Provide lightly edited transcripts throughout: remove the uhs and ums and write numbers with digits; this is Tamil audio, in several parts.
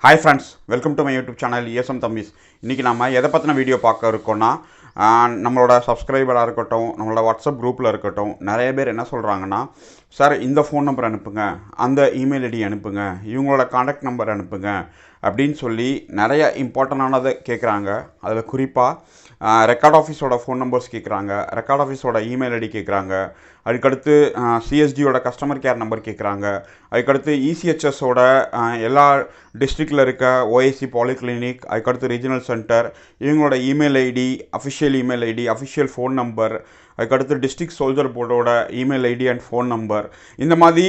Hi friends, welcome to my YouTube channel ESM தம்பிஸ். இன்றைக்கி நம்ம எதை பற்றின வீடியோ பார்க்க இருக்கோன்னா, நம்மளோட சப்ஸ்கிரைபராக இருக்கட்டும், நம்மளோட வாட்ஸ்அப் குரூப்பில் இருக்கட்டும், நிறைய பேர் என்ன சொல்கிறாங்கன்னா, சார் இந்த ஃபோன் நம்பர் அனுப்புங்க, அந்த இமெயில் ஐடி அனுப்புங்க, இவங்களோட காண்டாக்ட் நம்பர் அனுப்புங்க அப்படின்னு சொல்லி நிறைய இம்பார்ட்டண்டானதை கேட்குறாங்க. அதில் குறிப்பாக ரெக்கார்ட் ஆஃபீஸோட ஃபோன் நம்பர்ஸ் கேட்குறாங்க, ரெக்கார்ட் ஆஃபீஸோட இமெயில் ஐடி கேட்குறாங்க, அதுக்கடுத்து சிஎஸ்டியோட கஸ்டமர் கேர் நம்பர் கேட்குறாங்க, அதுக்கடுத்து இசிஹெச்எஸோட எல்லா டிஸ்ட்ரிக்டில் இருக்க ஓஎஸ்சி பாலிகிளினிக், அதுக்கடுத்து ரீஜனல் சென்டர், இவங்களோட email ID, official email ID, official phone number, அதுக்கடுத்து டிஸ்ட்ரிக்ட் சோல்ஜர் போர்டோட email ID and phone number, இந்த மாதிரி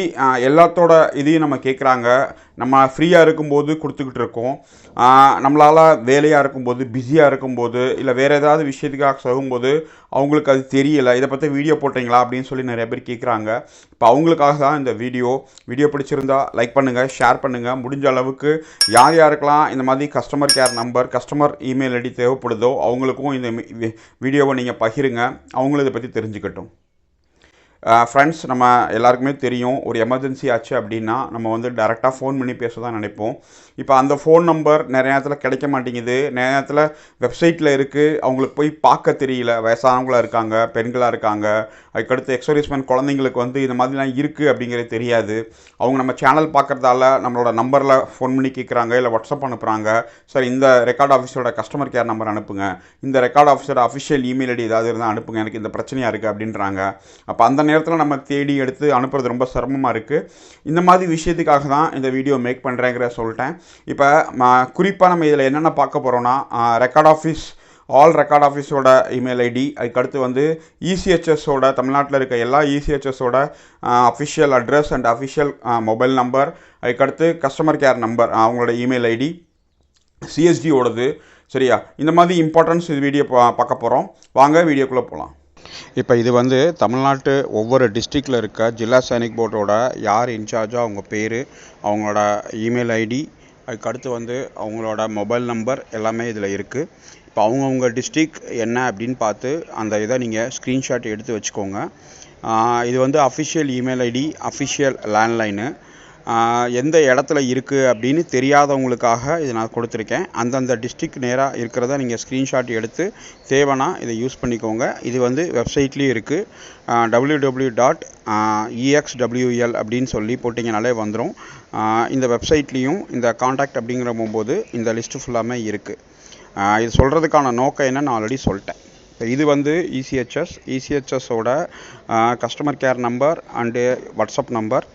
எல்லாத்தோட இதையும் நம்ம கேட்குறாங்க. நம்ம ஃப்ரீயாக இருக்கும்போது கொடுத்துக்கிட்டு இருக்கோம், நம்மளால் வேலையாக இருக்கும்போது, பிஸியாக இருக்கும்போது, இல்லை வேறு ஏதாவது விஷயத்துக்காக சொல்லும்போது அவங்களுக்கு அது தெரியலை, இதை பற்றி வீடியோ போட்டிங்களா அப்படின்னு சொல்லி நிறைய பேர் கேட்குறாங்க. இப்போ அவங்களுக்காக தான் இந்த வீடியோ பிடிச்சிருந்தா லைக் பண்ணுங்கள், ஷேர் பண்ணுங்கள். முடிஞ்ச அளவுக்கு யார் யாருக்கெல்லாம் இந்த மாதிரி customer care number, customer email ID தேவைப்படுதோ அவங்களுக்கும் இந்த வீடியோவை நீங்கள் பகிருங்க, அவங்களும் இதை பற்றி தெரிஞ்சுக்கட்டும். ஃப்ரெண்ட்ஸ், நம்ம எல்லாருக்குமே தெரியும், ஒரு எமர்ஜென்சி ஆச்சு அப்படின்னா நம்ம டேரெக்டாக ஃபோன் பண்ணி பேச தான் நினைப்போம். இப்போ அந்த ஃபோன் நம்பர் நிறைய நேரத்தில் கிடைக்க மாட்டேங்குது, நிறைய நேரத்தில் வெப்சைட்டில் இருக்குது, அவங்களுக்கு போய் பார்க்க தெரியல. வயசானவங்களாக இருக்காங்க, பெண்களாக இருக்காங்க, அதுக்கடுத்து எக்ஸர்வீஸ்மேன் குழந்தைங்களுக்கு இந்த மாதிரிலாம் இருக்குது அப்படிங்கிறது தெரியாது. அவங்க நம்ம சேனல் பார்க்குறதால நம்மளோட நம்பரில் ஃபோன் பண்ணி கேட்குறாங்க, இல்லை வாட்ஸ்அப் அனுப்புகிறாங்க, சார் இந்த ரெக்கார்ட் ஆஃபீஸோட கஸ்டமர் கேர் நம்பர் அனுப்புங்க, இந்த ரெக்கார்ட் ஆஃபீஸோட அஃபிஷியல் இமெயில் ஐடி ஏதாவது இருந்தால் அனுப்புங்க, எனக்கு இந்த பிரச்சனையாக இருக்குது அப்படின்றாங்க. அப்போ அந்த நேரத்தில் நம்ம தேடி எடுத்து அனுப்புறது ரொம்ப சிரமமாக இருக்குது. இந்த மாதிரி விஷயத்துக்காக தான் இந்த வீடியோ மேக் பண்ணுறேங்கிற சொல்லிட்டேன். இப்போ குறிப்பாக நம்ம இதில் என்னென்ன பார்க்க போகிறோன்னா, ஆல் ரெக்கார்ட் ஆஃபீஸோட இமெயில் ஐடி, அதுக்கடுத்து இசிஹெச்எஸோட தமிழ்நாட்டில் இருக்க எல்லா இசிஹெச்எஸோட official address and official mobile number, அதுக்கடுத்து கஸ்டமர் கேர் நம்பர், அவங்களோட இமெயில் ஐடி, சிஎஸ்டியோடது. சரியா, இந்த மாதிரி இம்பார்ட்டன்ஸ் இது வீடியோ பார்க்க போகிறோம். வாங்க வீடியோக்குள்ளே போகலாம். இப்போ இது தமிழ்நாட்டு ஒவ்வொரு டிஸ்ட்ரிக்டில் இருக்க ஜில்லா சைனிக் போர்டோட யார் இன்சார்ஜோ அவங்க பேர், அவங்களோட இமெயில் ஐடி, அதுக்கடுத்து அவங்களோட மொபைல் நம்பர் எல்லாமே இதில் இருக்குது. இப்போ அவங்கவுங்க டிஸ்ட்ரிக் என்ன அப்படின்னு பார்த்து அந்த இதை நீங்கள் ஸ்க்ரீன்ஷாட் எடுத்து வச்சுக்கோங்க. இது official email ID, official landline, எந்த இடத்துல இருக்குது அப்படின்னு தெரியாதவங்களுக்காக இதை நான் கொடுத்துருக்கேன். அந்தந்த டிஸ்ட்ரிக்ட் நேராக இருக்கிறத நீங்கள் ஸ்க்ரீன்ஷாட் எடுத்து தேவைன்னா இதை யூஸ் பண்ணிக்கோங்க. இது வெப்சைட்லேயும் இருக்குது, www.exwl அப்படின்னு சொல்லி போட்டிங்கனாலே வந்துடும். இந்த வெப்சைட்லேயும் இந்த காண்டாக்ட் அப்படிங்கிற போகும்போது இந்த லிஸ்ட்டு ஃபுல்லாமே இருக்குது. இது சொல்கிறதுக்கான நோக்கம் என்னன்னு நான் ஆல்ரெடி சொல்லிட்டேன். இப்போ இது இசிஹெச்எஸோட customer care number and WhatsApp number.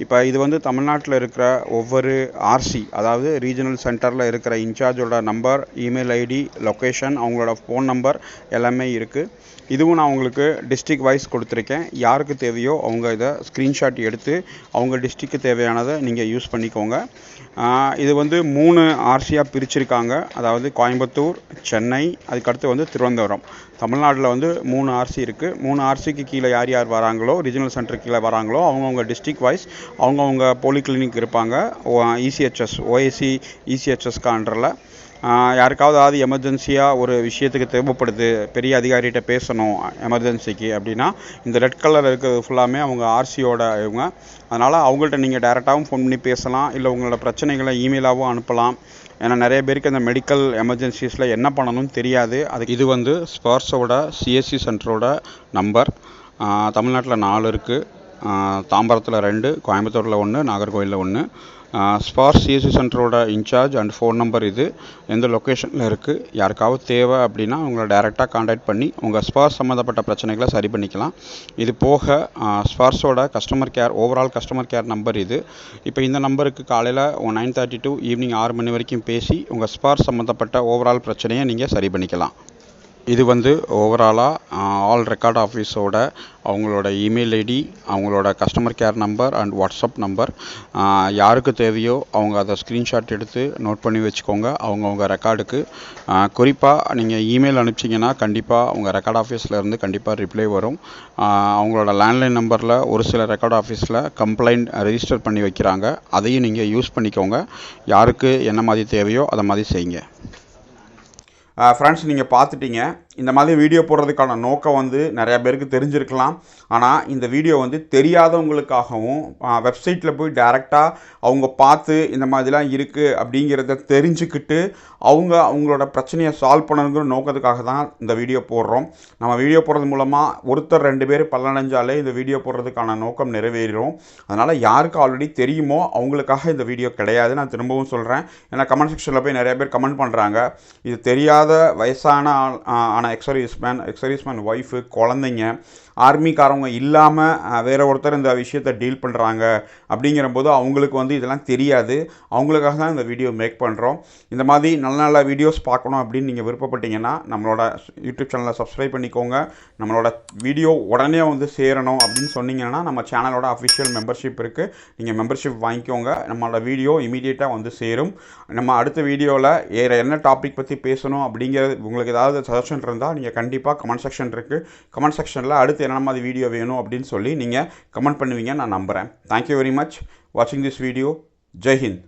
இப்போ இது தமிழ்நாட்டில் இருக்கிற ஒவ்வொரு ஆர்சி, அதாவது ரீஜனல் சென்டரில் இருக்கிற இன்சார்ஜோட நம்பர், இமெயில் ஐடி, லொக்கேஷன், அவங்களோட ஃபோன் நம்பர் எல்லாமே இருக்குது. இதுவும் நான் உங்களுக்கு டிஸ்ட்ரிக் வைஸ் கொடுத்துருக்கேன். யாருக்கு தேவையோ அவங்க இதை ஸ்க்ரீன்ஷாட் எடுத்து அவங்க டிஸ்ட்ரிக்கு தேவையானதை நீங்கள் யூஸ் பண்ணிக்கோங்க. இது 3 ஆர்சியாக பிரிச்சிருக்காங்க, அதாவது கோயம்புத்தூர், சென்னை, அதுக்கடுத்து திருவனந்தபுரம். தமிழ்நாட்டில் 3 ஆர்சி இருக்குது. 3 ஆர்சிக்கு கீழே யார் யார் வராங்களோ, ரீஜனல் சென்டர் கீழே வராங்களோ அவங்கவுங்க டிஸ்ட்ரிக் வைஸ் அவங்கவுங்க போலிகிளினிக் இருப்பாங்க. இசிஹெச்எஸ், ஓஎஸ்சி இசிஹெச்எஸ்க்கு அண்டரில் யாருக்காவது எமர்ஜென்சியாக ஒரு விஷயத்துக்கு தேவைப்படுது, பெரிய அதிகாரிகிட்ட பேசணும் எமர்ஜென்சிக்கு அப்படின்னா இந்த ரெட் கலர் இருக்கிறது ஃபுல்லாமே அவங்க ஆர்சியோட இவங்க. அதனால் அவங்கள்ட்ட நீங்கள் டேரெக்டாகவும் ஃபோன் பண்ணி பேசலாம், இல்லை உங்களோட பிரச்சனைகளை இமெயிலாகவும் அனுப்பலாம். ஏன்னா நிறைய பேருக்கு அந்த மெடிக்கல் எமர்ஜென்சிஸில் என்ன பண்ணணும்னு தெரியாது. அதுக்கு இது ஸ்பார்ஸோட சிஎஸ்சி சென்டரோட நம்பர். தமிழ்நாட்டில் 4 இருக்குது, தாம்பரத்தில் 2, கோயம்புத்தூரில் 1, நாகர்கோவிலில் 1. ஸ்பார்ஸ் சிஎஸ்சி சென்டரோட இன்சார்ஜ் அண்ட் ஃபோன் நம்பர் இது எந்த லொக்கேஷனில் இருக்குது. யாருக்காவது தேவை அப்படின்னா அவங்கள டைரெக்டாக காண்டாக்ட் பண்ணி உங்கள் ஸ்பார்ஸ் சம்மந்தப்பட்ட பிரச்சனைகளை சரி பண்ணிக்கலாம். இது போக ஸ்பார்ஸோட customer care, overall customer care number இது. இப்போ இந்த நம்பருக்கு காலையில் 9:30 to ஈவினிங் 6 மணி வரைக்கும் பேசி உங்கள் ஸ்பார்ஸ் சம்மந்தப்பட்ட ஓவரால் பிரச்சனையை நீங்கள் சரி பண்ணிக்கலாம். இது ஓவராலாக ஆல் ரெக்கார்ட் ஆஃபீஸோட அவங்களோட இமெயில் ஐடி, அவங்களோட customer care number and WhatsApp number. யாருக்கு தேவையோ அவங்க அதை ஸ்க்ரீன்ஷாட் எடுத்து நோட் பண்ணி வச்சுக்கோங்க அவங்கவுங்க ரெக்கார்டுக்கு. குறிப்பாக நீங்கள் இமெயில் அனுப்பிச்சிங்கன்னா கண்டிப்பாக உங்கள் ரெக்கார்ட் ஆஃபீஸில் இருந்து கண்டிப்பாக ரிப்ளை வரும். அவங்களோட லேண்ட்லைன் நம்பரில் ஒரு சில ரெக்கார்ட் ஆஃபீஸில் கம்ப்ளைண்ட் ரெஜிஸ்டர் பண்ணி வைக்கிறாங்க, அதையும் நீங்கள் யூஸ் பண்ணிக்கோங்க. யாருக்கு என்ன மாதிரி தேவையோ அதை மாதிரி செய்யுங்க. ஃப்ரெண்ட்ஸ், நீங்கள் பார்த்துட்டீங்க இந்த மாதிரி வீடியோ போடுறதுக்கான நோக்கம் வந்து நிறையா பேருக்கு தெரிஞ்சிருக்கலாம். ஆனால் இந்த வீடியோ வந்து தெரியாதவங்களுக்காகவும் வெப்சைட்டில் போய் டைரெக்டாக அவங்க பார்த்து இந்த மாதிரிலாம் இருக்குது அப்படிங்கிறத தெரிஞ்சுக்கிட்டு அவங்களோட பிரச்சனையை சால்வ் பண்ணணுங்கிற நோக்கத்துக்காக தான் இந்த வீடியோ போடுறோம். நம்ம வீடியோ போடுறது மூலமாக ஒருத்தர் 2 பேர் பலனடைஞ்சாலே இந்த வீடியோ போடுறதுக்கான நோக்கம் நிறைவேறும். அதனால் யாருக்கு ஆல்ரெடி தெரியுமோ அவங்களுக்காக இந்த வீடியோ கிடையாது. நான் திரும்பவும் சொல்கிறேன். ஏன்னா கமெண்ட் செக்ஷனில் போய் நிறைய பேர் கமெண்ட் பண்ணுறாங்க, இது தெரியாத வயசான எக்ஸர்வீஸ்மேன் ஒய்ஃபு, குழந்தைங்க, ஆர்மிக்காரவங்க இல்லாமல் வேறு ஒருத்தர் இந்த விஷயத்தை டீல் பண்ணுறாங்க அப்படிங்கிறபோது அவங்களுக்கு வந்து இதெல்லாம் தெரியாது. அவங்களுக்காக தான் இந்த வீடியோ மேக் பண்ணுறோம். இந்த மாதிரி நல்ல நல்ல வீடியோஸ் பார்க்கணும் அப்படின்னு நீங்கள் விருப்பப்பட்டீங்கன்னா நம்மளோட யூடியூப் சேனலை சப்ஸ்கிரைப் பண்ணிக்கோங்க. நம்மளோட வீடியோ உடனே வந்து சேரணும் அப்படின்னு சொன்னீங்கன்னா நம்ம சேனலோட அஃபிஷியல் மெம்பர்ஷிப் இருக்குது, நீங்கள் மெம்பர்ஷிப் வாங்கிக்கோங்க. நம்மளோட வீடியோ இமீடியட்டாக வந்து சேரும். நம்ம அடுத்த வீடியோவில் வேறு என்ன டாபிக் பற்றி பேசணும் அப்படிங்கிறது உங்களுக்கு ஏதாவது சஜஷன் இருந்தால் நீங்கள் கண்டிப்பாக கமெண்ட் செக்ஷன் இருக்குது, கமெண்ட் செக்ஷனில் அடுத்து என்ன மாதிரி வீடியோ வேணும் அப்படின்னு சொல்லி நீங்கள் கமெண்ட் பண்ணுவீங்க நான் நம்புகிறேன். தேங்க்யூ வெரி மச் வாட்சிங் திஸ் வீடியோ. ஜெய் ஹிந்த்.